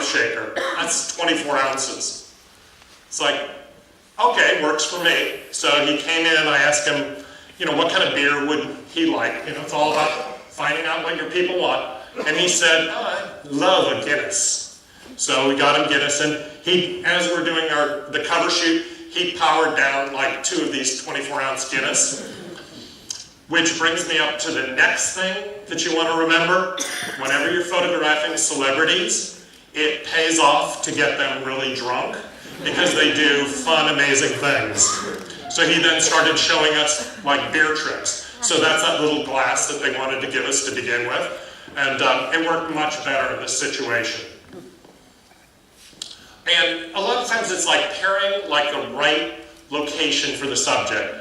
shaker. That's 24 ounces. It's like, okay, works for me. So he came in, I asked him, what kind of beer would he like? It's all about finding out what your people want. And he said, I love a Guinness. So we got him Guinness, and he, as we're doing the cover shoot, he powered down like 2 of these 24-ounce Guinness. Which brings me up to the next thing that you want to remember. Whenever you're photographing celebrities, it pays off to get them really drunk because they do fun, amazing things. So he then started showing us like beer tricks. So that's that little glass that they wanted to give us to begin with. And it worked much better in this situation. And a lot of times it's like pairing like the right location for the subject.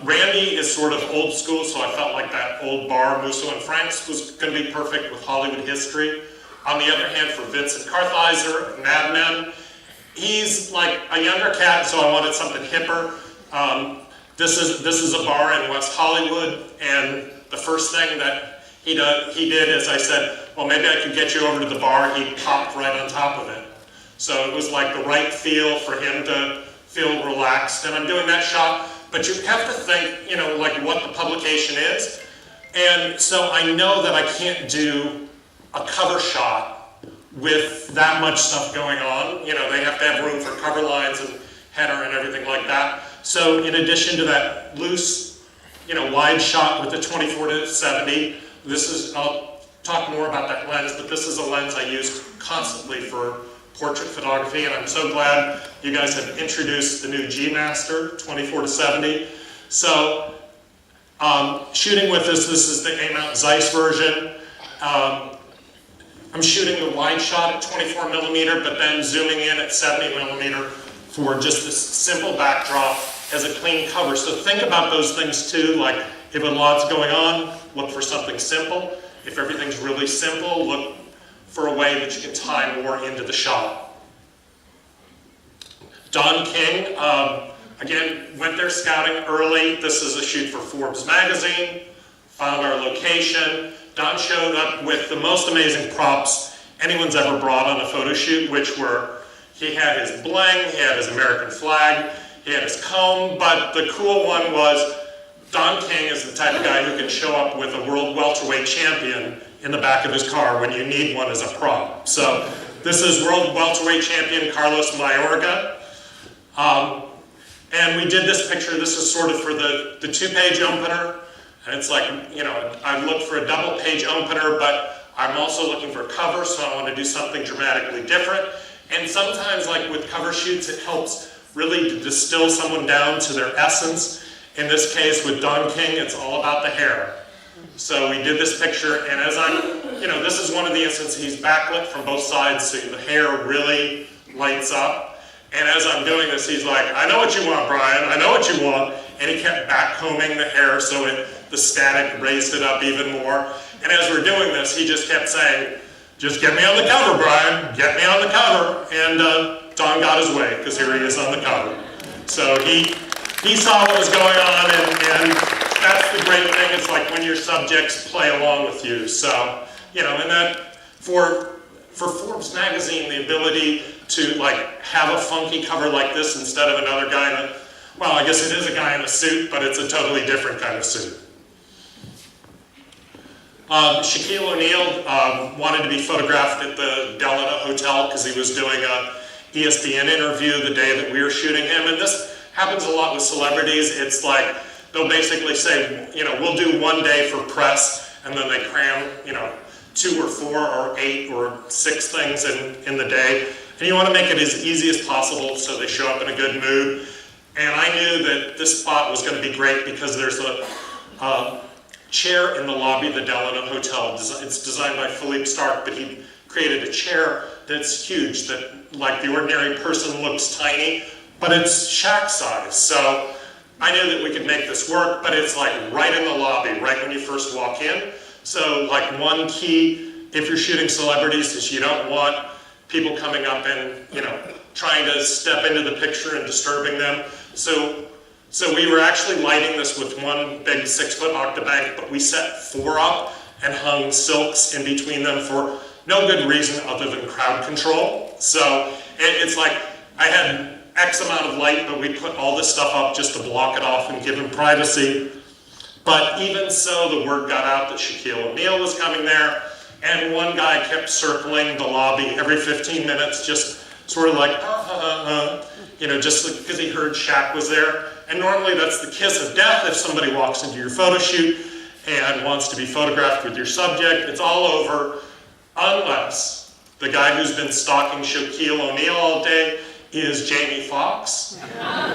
Randy is sort of old school, so I felt like that old bar, Musso and Frank's, was going to be perfect with Hollywood history. On the other hand, for Vincent Kartheiser, Mad Men, he's like a younger cat, so I wanted something hipper. This is a bar in West Hollywood, and the first thing that he did is I said, well, maybe I could get you over to the bar. He popped right on top of it. So it was like the right feel for him to feel relaxed, and I'm doing that shot. But you have to think, like what the publication is. And so I know that I can't do a cover shot with that much stuff going on. They have to have room for cover lines and header and everything like that. So in addition to that loose, wide shot with the 24-70, I'll talk more about that lens, but this is a lens I use constantly for portrait photography, and I'm so glad you guys have introduced the new G-Master 24-70. So shooting with this is the A-Mount Zeiss version. I'm shooting the wide shot at 24 millimeter, but then zooming in at 70 millimeter for just this simple backdrop as a clean cover. So think about those things too, like if a lot's going on, look for something simple. If everything's really simple, look for a way that you can tie more into the shot. Don King, again, went there scouting early. This is a shoot for Forbes magazine, found our location. Don showed up with the most amazing props anyone's ever brought on a photo shoot, which were, he had his bling, he had his American flag, he had his comb, but the cool one was Don King is the type of guy who can show up with a world welterweight champion in the back of his car when you need one as a prop. So this is world welterweight champion Carlos Mayorga. And we did this picture. This is sort of for the 2-page opener. And it's like, I looked for a double page opener, but I'm also looking for cover, so I want to do something dramatically different. And sometimes, like with cover shoots, it helps really to distill someone down to their essence. In this case, with Don King, it's all about the hair. So we did this picture, and as this is one of the instances he's backlit from both sides, so the hair really lights up. And as I'm doing this, he's like, I know what you want, Brian, I know what you want. And he kept backcombing the hair so the static raised it up even more. And as we're doing this, he just kept saying, just get me on the cover, Brian, get me on the cover. And Don got his way, because here he is on the cover. So he saw what was going on, and that's the great thing. It's like when your subjects play along with you. So, and that for Forbes magazine, the ability to like have a funky cover like this instead of another guy well, I guess it is a guy in a suit, but it's a totally different kind of suit. Shaquille O'Neal wanted to be photographed at the Delta Hotel because he was doing a ESPN interview the day that we were shooting him, and this happens a lot with celebrities. It's like they'll basically say, we'll do one day for press, and then they cram, 2 or 4 or 8 or 6 things in the day. And you want to make it as easy as possible so they show up in a good mood. And I knew that this spot was going to be great because there's a chair in the lobby of the Delano Hotel. It's designed by Philippe Stark, but he created a chair that's huge, that like the ordinary person looks tiny, but it's shack size. So I knew that we could make this work, but it's like right in the lobby, right when you first walk in. So like one key, if you're shooting celebrities, is you don't want people coming up and, trying to step into the picture and disturbing them. So we were actually lighting this with one big 6-foot Octabank, but we set 4 up and hung silks in between them for no good reason other than crowd control. So it's like I had X amount of light, but we put all this stuff up just to block it off and give him privacy. But even so, the word got out that Shaquille O'Neal was coming there, and one guy kept circling the lobby every 15 minutes, just sort of like, just because he heard Shaq was there. And normally that's the kiss of death if somebody walks into your photo shoot and wants to be photographed with your subject. It's all over, unless the guy who's been stalking Shaquille O'Neal all day is Jamie Foxx,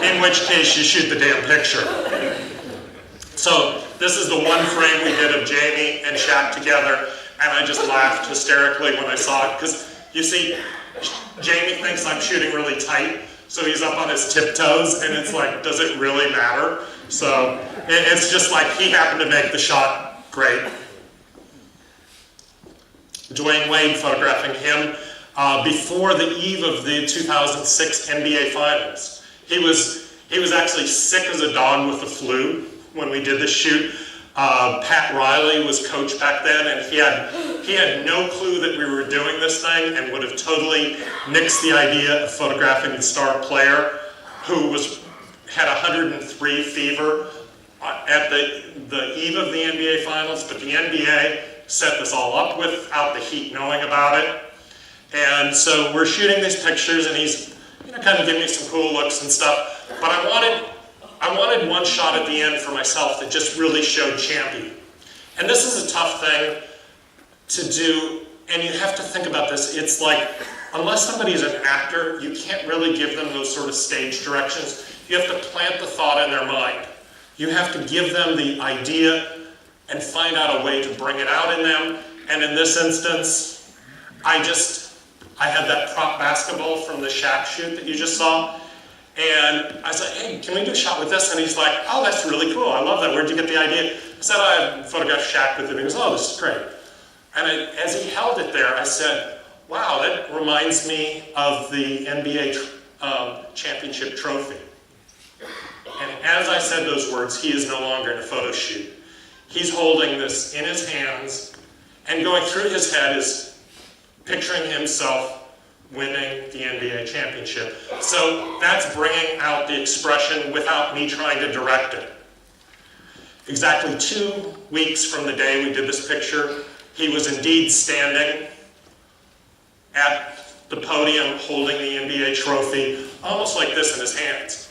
in which case you shoot the damn picture. So this is the one frame we did of Jamie and Shaq together, and I just laughed hysterically when I saw it, because you see, Jamie thinks I'm shooting really tight, so he's up on his tiptoes, and it's like, does it really matter? So it's just like he happened to make the shot great. Dwayne Wade photographing him before the eve of the 2006 NBA Finals. He was actually sick as a dog with the flu when we did this shoot. Pat Riley was coach back then, and he had no clue that we were doing this thing, and would have totally nixed the idea of photographing the star player who had 103 fever at the eve of the NBA Finals, but the NBA set this all up without the Heat knowing about it. And so we're shooting these pictures, and he's kind of giving me some cool looks and stuff, but I wanted one shot at the end for myself that just really showed Champy. And this is a tough thing to do, and you have to think about this. It's like, unless somebody's an actor, you can't really give them those sort of stage directions. You have to plant the thought in their mind. You have to give them the idea and find out a way to bring it out in them. And in this instance, I had that prop basketball from the Shaq shoot that you just saw. And I said, hey, can we do a shot with this? And he's like, oh, that's really cool. I love that. Where'd you get the idea? I said, I photographed Shaq with it. And he goes, oh, this is great. And as he held it there, I said, wow, that reminds me of the NBA championship trophy. And as I said those words, he is no longer in a photo shoot. He's holding this in his hands, and going through his head is picturing himself winning the NBA championship. So that's bringing out the expression without me trying to direct it. Exactly 2 weeks from the day we did this picture, he was indeed standing at the podium holding the NBA trophy, almost like this in his hands.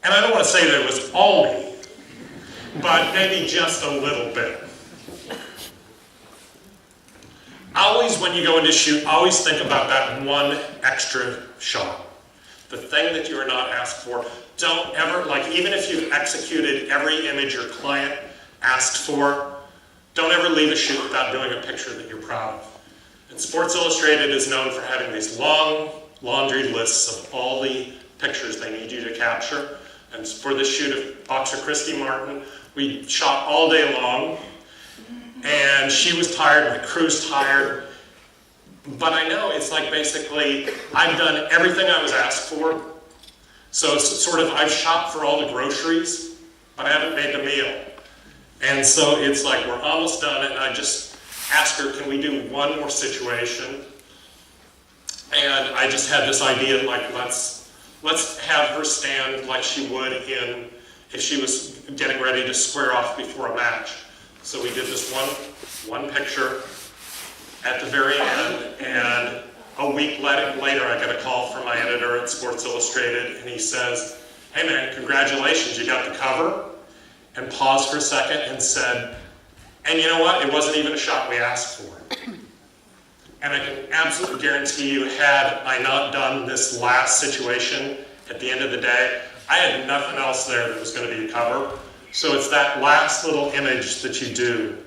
And I don't want to say that it was all me, but maybe just a little bit. Always, when you go into shoot, always think about that one extra shot. The thing that you are not asked for. Don't ever, even if you've executed every image your client asked for, don't ever leave a shoot without doing a picture that you're proud of. And Sports Illustrated is known for having these long laundry lists of all the pictures they need you to capture. And for this shoot of boxer Christy Martin, we shot all day long. And she was tired, my crew's tired. But I know it's like basically, I've done everything I was asked for. So it's sort of, I've shopped for all the groceries, but I haven't made the meal. And so it's like, we're almost done, and I just asked her, can we do one more situation? And I just had this idea, let's have her stand like she would if she was getting ready to square off before a match. So we did this one picture at the very end, and a week later I get a call from my editor at Sports Illustrated, and he says, hey man, congratulations, you got the cover, and paused for a second and said, and you know what, it wasn't even a shot we asked for. And I can absolutely guarantee you, had I not done this last situation at the end of the day, I had nothing else there that was going to be a cover. So it's that last little image that you do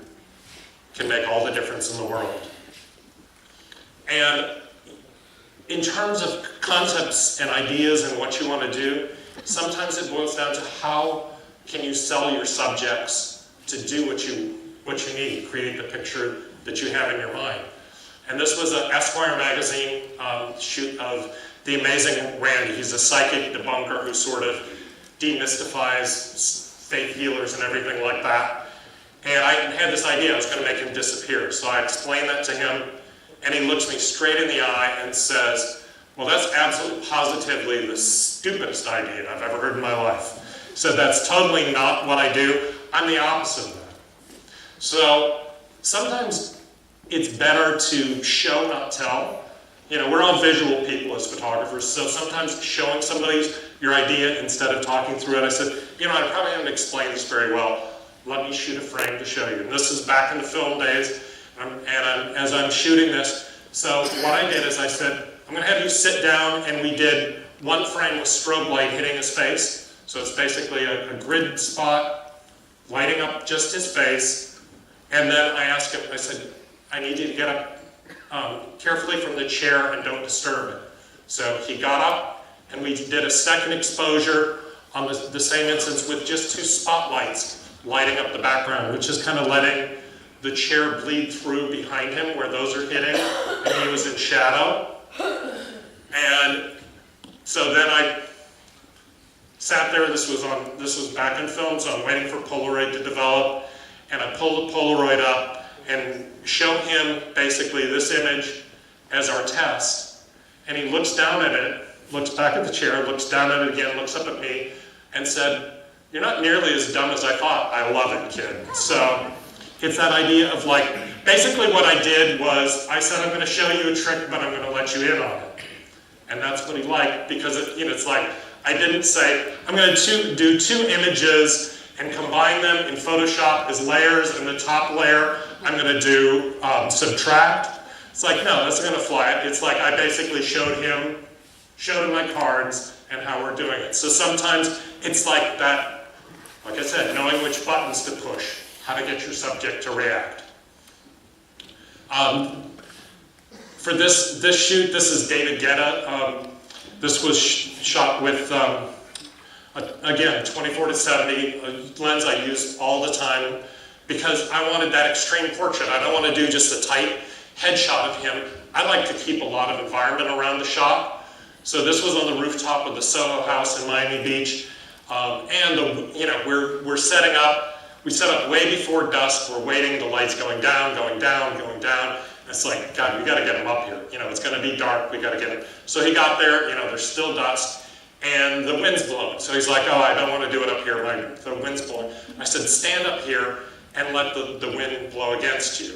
can make all the difference in the world. And in terms of concepts and ideas and what you want to do, sometimes it boils down to how can you sell your subjects to do what you need, create the picture that you have in your mind. And this was an Esquire magazine shoot of the amazing Randy. He's a psychic debunker who sort of demystifies faith healers and everything like that. And I had this idea I was going to make him disappear. So I explained that to him, and he looks me straight in the eye and says, well, that's absolutely positively the stupidest idea I've ever heard in my life. So that's totally not what I do. I'm the opposite of that. So sometimes it's better to show, not tell. You know, we're all visual people as photographers, so sometimes showing somebody your idea instead of talking through it. I said, you know, I probably haven't explained this very well. Let me shoot a frame to show you. And this is back in the film days, as I'm shooting this. So what I did is I said, I'm going to have you sit down, and we did one frame with strobe light hitting his face. So it's basically a grid spot lighting up just his face. And then I asked him, I said, I need you to get up carefully from the chair and don't disturb it. So he got up, and we did a second exposure on the same instance with just two spotlights lighting up the background, which is kind of letting the chair bleed through behind him where those are hitting, and he was in shadow. And so then I sat there, this was back in film, so I'm waiting for Polaroid to develop, and I pulled the Polaroid up and show him basically this image as our test. And he looks down at it, looks back at the chair, looks down at it again, looks up at me, and said, you're not nearly as dumb as I thought. I love it, kid. So it's that idea of like, basically what I did was, I said I'm going to show you a trick, but I'm going to let you in on it. And that's what he liked, because it's like, I didn't say, I'm going to do two images and combine them in Photoshop as layers, and the top layer I'm going to do subtract. It's like, no, that's going to fly. It's like I basically showed him my cards and how we're doing it. So sometimes it's like that, like I said, knowing which buttons to push, how to get your subject to react. For this shoot, this is David Guetta. This was shot with, again, 24-70, a lens I use all the time because I wanted that extreme portrait. I don't want to do just a tight headshot of him. I like to keep a lot of environment around the shot. So this was on the rooftop of the Soho House in Miami Beach. We're setting up. We set up way before dusk. We're waiting, the light's going down, going down, going down. It's like, God, we got to get him up here. It's going to be dark. We got to get him. So he got there. There's still dusk, and the wind's blowing. So he's like, oh, I don't want to do it up here. The wind's blowing. I said, stand up here and let the wind blow against you.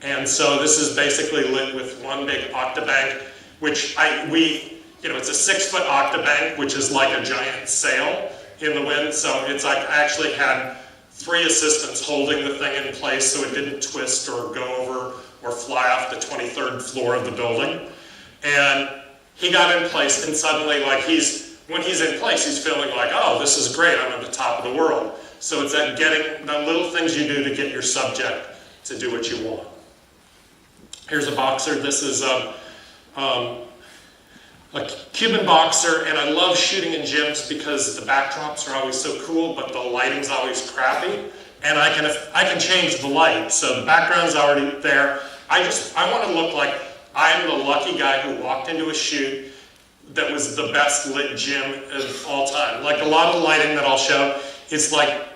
And so this is basically lit with one big Octabank, which it's a 6-foot Octabank, which is like a giant sail in the wind. So it's like I actually had 3 assistants holding the thing in place so it didn't twist or go over or fly off the 23rd floor of the building. And he got in place, and suddenly, when he's in place, he's feeling like, oh, this is great, I'm at the top of the world. So it's that getting the little things you do to get your subject to do what you want. Here's a boxer. This is a Cuban boxer, and I love shooting in gyms because the backdrops are always so cool, but the lighting's always crappy. And I can change the light, so the background's already there. I want to look like I'm the lucky guy who walked into a shoot that was the best lit gym of all time. Like a lot of lighting that I'll show, it's like,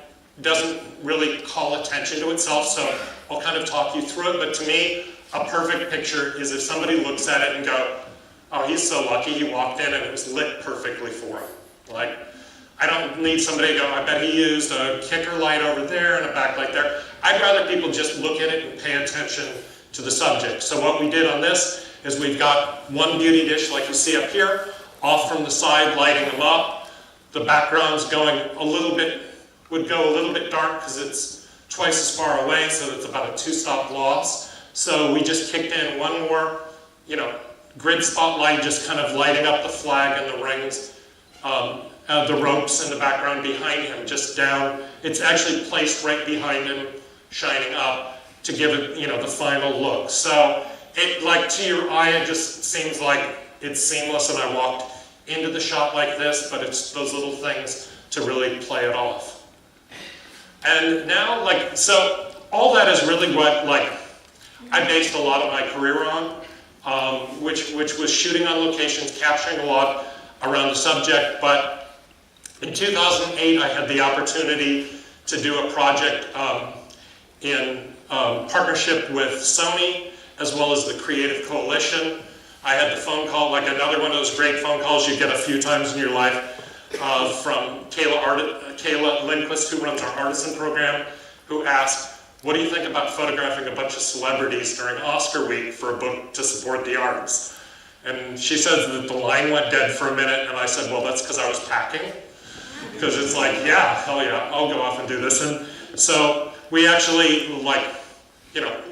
doesn't really call attention to itself, so I'll kind of talk you through it. But to me, a perfect picture is if somebody looks at it and go, oh, he's so lucky he walked in and it was lit perfectly for him. Like, I don't need somebody to go, I bet he used a kicker light over there and a backlight there. I'd rather people just look at it and pay attention to the subject. So what we did on this is we've got one beauty dish like you see up here, off from the side, lighting them up. The background's going would go a little bit dark because it's twice as far away, so it's about a 2-stop gloss. So we just kicked in one more, grid spotlight, just kind of lighting up the flag and the rings, the ropes in the background behind him, just down. It's actually placed right behind him, shining up to give it, the final look. So it, to your eye, it just seems like it's seamless, and I walked into the shot like this, but it's those little things to really play it off. And now, so all that is really what, I based a lot of my career on, which was shooting on locations, capturing a lot around the subject. But in 2008, I had the opportunity to do a project in partnership with Sony as well as the Creative Coalition. I had the phone call, like another one of those great phone calls you get a few times in your life, from Kayla Lindquist, who runs our Artisan program, who asked, what do you think about photographing a bunch of celebrities during Oscar week for a book to support the arts? And she says that the line went dead for a minute, and I said, well, that's because I was packing. Because it's like, yeah, hell yeah, I'll go off and do this. And so we actually,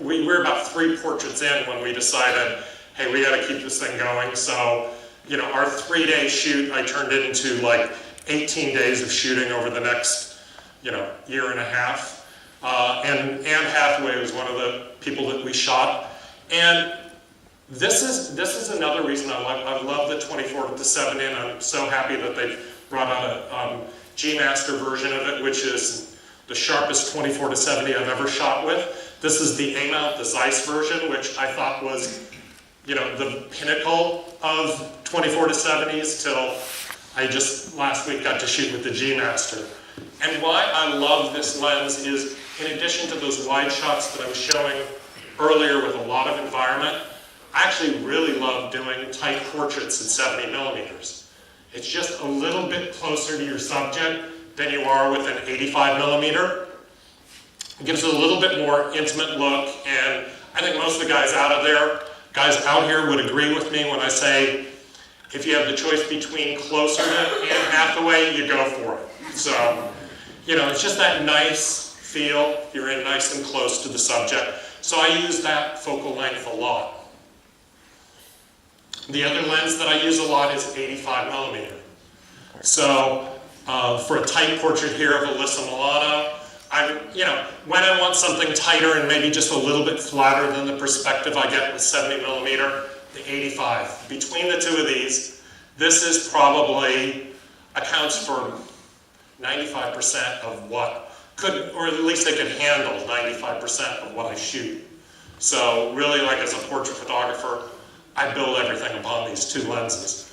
we were about 3 portraits in when we decided, hey, we got to keep this thing going. So, our 3-day shoot, I turned it into like 18 days of shooting over the next, year and a half. And Anne Hathaway was one of the people that we shot. And this is another reason I love the 24-70, and I'm so happy that they brought out a G-Master version of it, which is the sharpest 24-70 I've ever shot with. This is the A-mount, the Zeiss version, which I thought was, the pinnacle of 24-70s till I just last week got to shoot with the G-Master. And why I love this lens is, in addition to those wide shots that I was showing earlier with a lot of environment, I actually really love doing tight portraits at 70 millimeters. It's just a little bit closer to your subject than you are with an 85 millimeter. It gives it a little bit more intimate look, and I think most of the guys out here would agree with me when I say, if you have the choice between closer to Anne Hathaway, you go for it. So, it's just that nice feel. You're in nice and close to the subject. So I use that focal length a lot. The other lens that I use a lot is 85 millimeter. So for a tight portrait here of Alyssa Milano, when I want something tighter and maybe just a little bit flatter than the perspective I get with 70 millimeter, the 85. Between the two of these, this is probably accounts for 95% of what could, or at least they could handle 95% of what I shoot. So really, like as a portrait photographer, I build everything upon these 2 lenses.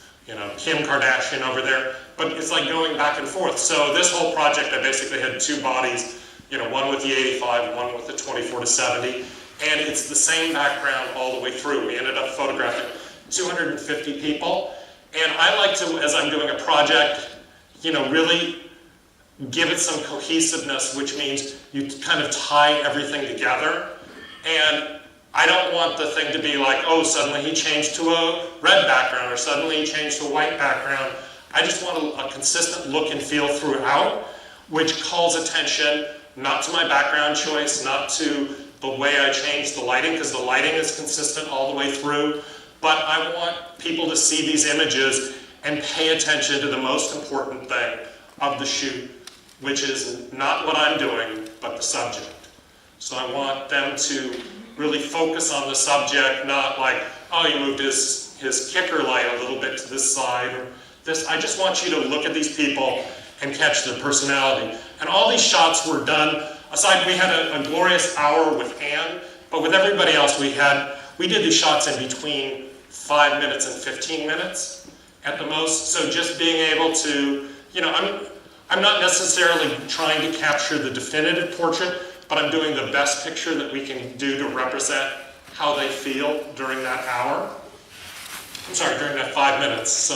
Kim Kardashian over there, but it's like going back and forth. So this whole project, I basically had 2 bodies, one with the 85 and one with the 24-70, and it's the same background all the way through. We ended up photographing 250 people, and I like to, as I'm doing a project, really give it some cohesiveness, which means you kind of tie everything together. And I don't want the thing to be like, oh, suddenly he changed to a red background, or suddenly he changed to a white background. I just want a consistent look and feel throughout, which calls attention not to my background choice, not to the way I change the lighting, because the lighting is consistent all the way through, but I want people to see these images and pay attention to the most important thing of the shoot, which is not what I'm doing, but the subject. So I want them to really focus on the subject, not like, oh, he moved his kicker light a little bit to this side, or this. I just want you to look at these people and catch their personality. And all these shots were done, aside, we had a glorious hour with Anne, but with everybody else we did these shots in between 5 minutes and 15 minutes at the most. So just being able to, I'm not necessarily trying to capture the definitive portrait, but I'm doing the best picture that we can do to represent how they feel during that hour. During that 5 minutes.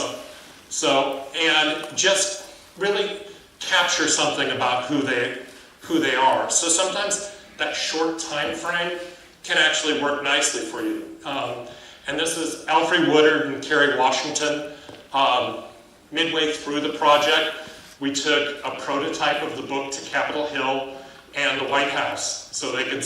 And just really capture something about who they are. So sometimes that short time frame can actually work nicely for you. And this is Alfre Woodard and Kerry Washington. Midway through the project, we took a prototype of the book to Capitol Hill and the White House so they could